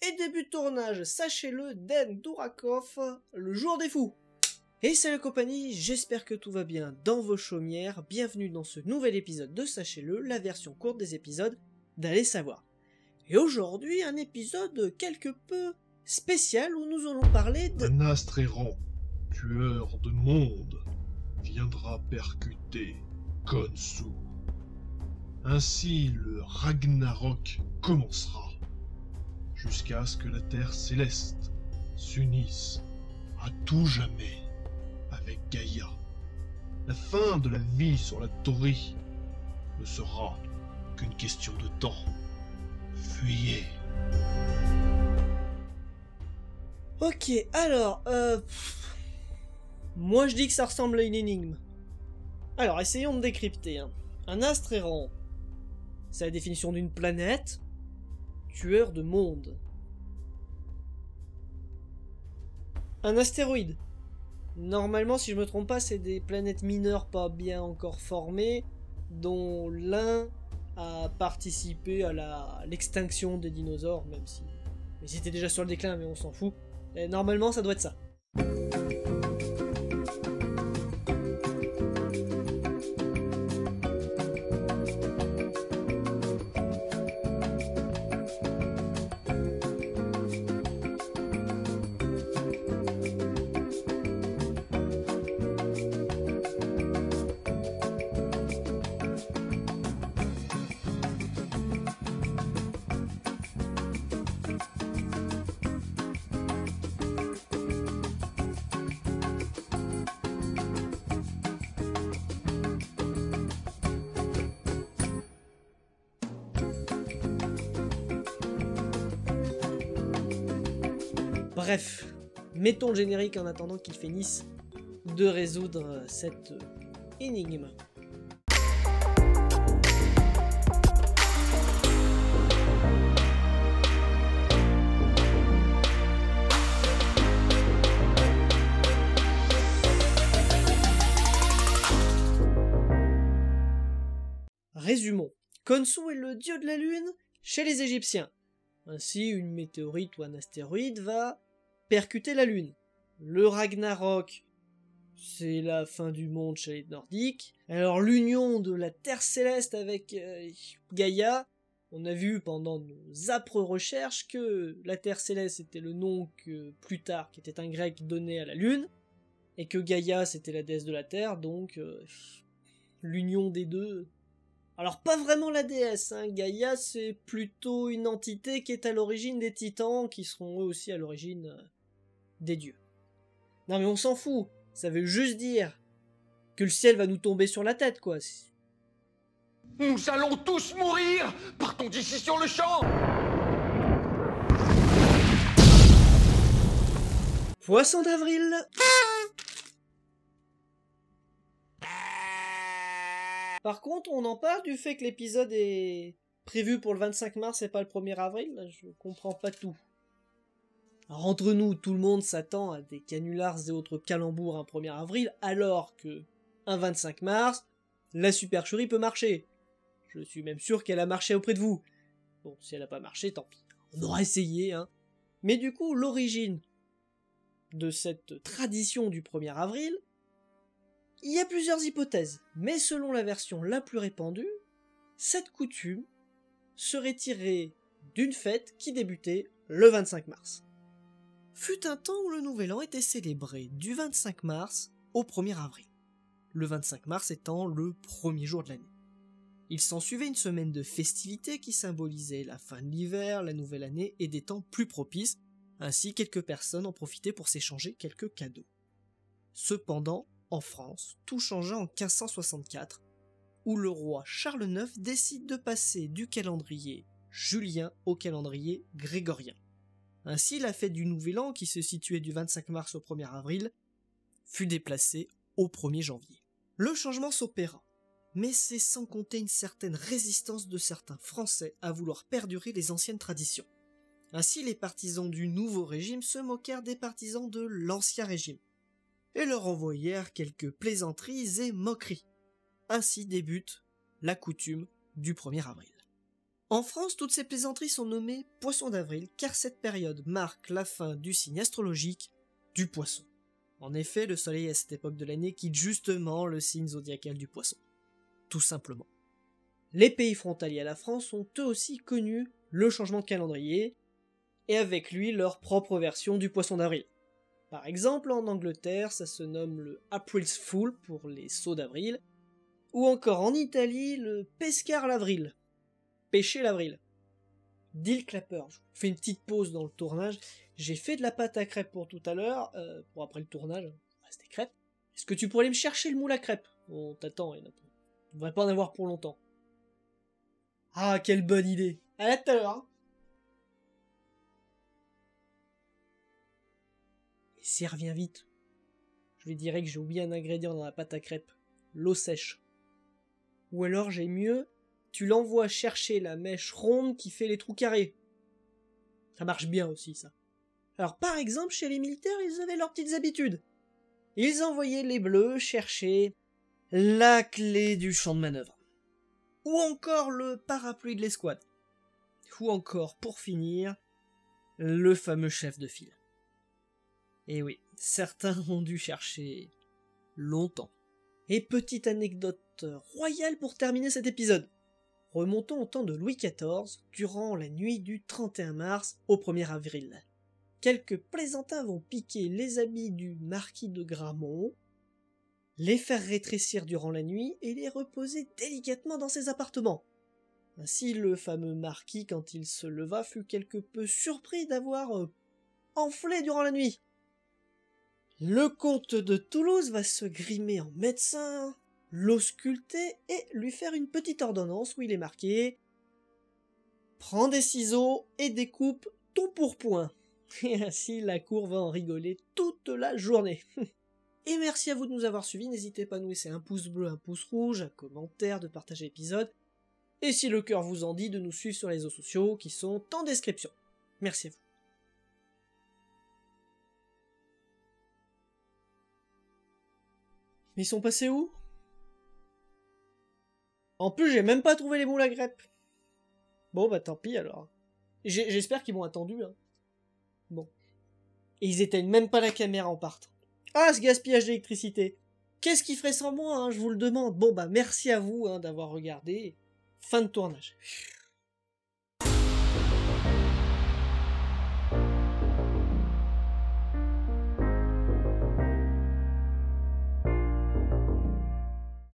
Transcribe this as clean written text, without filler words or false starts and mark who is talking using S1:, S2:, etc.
S1: et début de tournage, sachez-le, d'En Dourakov, Le Jour des Fous. Et salut compagnie, j'espère que tout va bien dans vos chaumières, bienvenue dans ce nouvel épisode de Sachez-le, la version courte des épisodes d'Allez savoir. Et aujourd'hui, un épisode quelque peu spécial où nous allons parler de...
S2: Un astre errant, tueur de monde, viendra percuter Khonshu. Ainsi le Ragnarok commencera, jusqu'à ce que la Terre céleste s'unisse à tout jamais avec Gaïa. La fin de la vie sur la Tori ne sera qu'une question de temps. Fuyez.
S1: Ok, alors, moi je dis que ça ressemble à une énigme. Alors, essayons de décrypter. Un astre errant, c'est la définition d'une planète, tueur de monde. Un astéroïde. Normalement, si je me trompe pas, c'est des planètes mineures pas bien encore formées, dont l'un a participé à l'extinction des dinosaures, même si... ils étaient déjà sur le déclin, mais on s'en fout. Et normalement, ça doit être ça. Bref, mettons le générique en attendant qu'il finisse de résoudre cette énigme. Résumons. Khonshu est le dieu de la lune chez les Égyptiens. Ainsi, une météorite ou un astéroïde va percuter la lune. Le Ragnarok, c'est la fin du monde chez les Nordiques. Alors l'union de la Terre céleste avec Gaïa, on a vu pendant nos âpres recherches que la Terre céleste était le nom que Plutarque, qui était un grec, donnait à la lune, et que Gaïa c'était la déesse de la Terre, donc l'union des deux... Alors pas vraiment la déesse, Gaïa c'est plutôt une entité qui est à l'origine des titans, qui seront eux aussi à l'origine des dieux. Non mais on s'en fout, ça veut juste dire que le ciel va nous tomber sur la tête quoi.
S3: Nous allons tous mourir! Partons d'ici sur le champ!
S1: Poisson d'avril. Par contre, on en parle du fait que l'épisode est prévu pour le 25 mars et pas le 1er avril, là, je comprends pas tout. Alors, entre nous, tout le monde s'attend à des canulars et autres calembours un 1er avril, alors que un 25 mars, la supercherie peut marcher. Je suis même sûr qu'elle a marché auprès de vous. Bon, si elle a pas marché, tant pis. On aura essayé, Mais du coup, l'origine de cette tradition du 1er avril, il y a plusieurs hypothèses, mais selon la version la plus répandue, cette coutume serait tirée d'une fête qui débutait le 25 mars. Fut un temps où le Nouvel An était célébré du 25 mars au 1er avril, le 25 mars étant le premier jour de l'année. Il s'ensuivait une semaine de festivités qui symbolisait la fin de l'hiver, la nouvelle année et des temps plus propices, ainsi quelques personnes en profitaient pour s'échanger quelques cadeaux. Cependant, en France, tout changea en 1564, où le roi Charles IX décide de passer du calendrier julien au calendrier grégorien. Ainsi, la fête du Nouvel An, qui se situait du 25 mars au 1er avril, fut déplacée au 1er janvier. Le changement s'opéra, mais c'est sans compter une certaine résistance de certains Français à vouloir perdurer les anciennes traditions. Ainsi, les partisans du nouveau régime se moquèrent des partisans de l'ancien régime, et leur envoyèrent quelques plaisanteries et moqueries. Ainsi débute la coutume du 1er avril. En France, toutes ces plaisanteries sont nommées poissons d'avril, car cette période marque la fin du signe astrologique du poisson. En effet, le soleil à cette époque de l'année quitte justement le signe zodiacal du poisson. Tout simplement. Les pays frontaliers à la France ont eux aussi connu le changement de calendrier, et avec lui leur propre version du poisson d'avril. Par exemple, en Angleterre, ça se nomme le April's Fool pour les sauts d'avril, ou encore en Italie, le Pescar l'avril, pêcher l'avril. Deal Clapper, je fais une petite pause dans le tournage, j'ai fait de la pâte à crêpes pour tout à l'heure, pour après le tournage, reste des crêpes. Est-ce que tu pourrais aller me chercher le moule à crêpes? On t'attend, il ne devrait pas en avoir pour longtemps. Ah, quelle bonne idée! À tout à l'heure, hein. Et si elle revient vite, je lui dirais que j'ai oublié un ingrédient dans la pâte à crêpes, l'eau sèche. Ou alors j'ai mieux, tu l'envoies chercher la mèche ronde qui fait les trous carrés. Ça marche bien aussi, ça. Alors par exemple, chez les militaires, ils avaient leurs petites habitudes. Ils envoyaient les bleus chercher la clé du champ de manœuvre. Ou encore le parapluie de l'escouade. Ou encore, pour finir, le fameux chef de file. Et oui, certains ont dû chercher longtemps. Et petite anecdote royale pour terminer cet épisode. Remontons au temps de Louis XIV, durant la nuit du 31 mars au 1er avril. Quelques plaisantins vont piquer les habits du marquis de Gramont, les faire rétrécir durant la nuit et les reposer délicatement dans ses appartements. Ainsi, le fameux marquis, quand il se leva, fut quelque peu surpris d'avoir enflé durant la nuit. Le comte de Toulouse va se grimer en médecin, l'ausculter et lui faire une petite ordonnance où il est marqué « Prends des ciseaux et découpe ton pourpoint ». Et ainsi, la cour va en rigoler toute la journée. Et merci à vous de nous avoir suivis, n'hésitez pas à nous laisser un pouce bleu, un pouce rouge, un commentaire, de partager l'épisode, et si le cœur vous en dit, de nous suivre sur les réseaux sociaux qui sont en description. Merci à vous. Mais ils sont passés où? En plus, j'ai même pas trouvé les moules à crêpes. Bon, bah tant pis alors. J'espère qu'ils m'ont attendu, hein. Bon. Et ils éteignent même pas la caméra en partant. Ah, ce gaspillage d'électricité. Qu'est-ce qu'ils feraient sans moi, hein, je vous le demande. Bon, bah merci à vous hein, d'avoir regardé. Fin de tournage.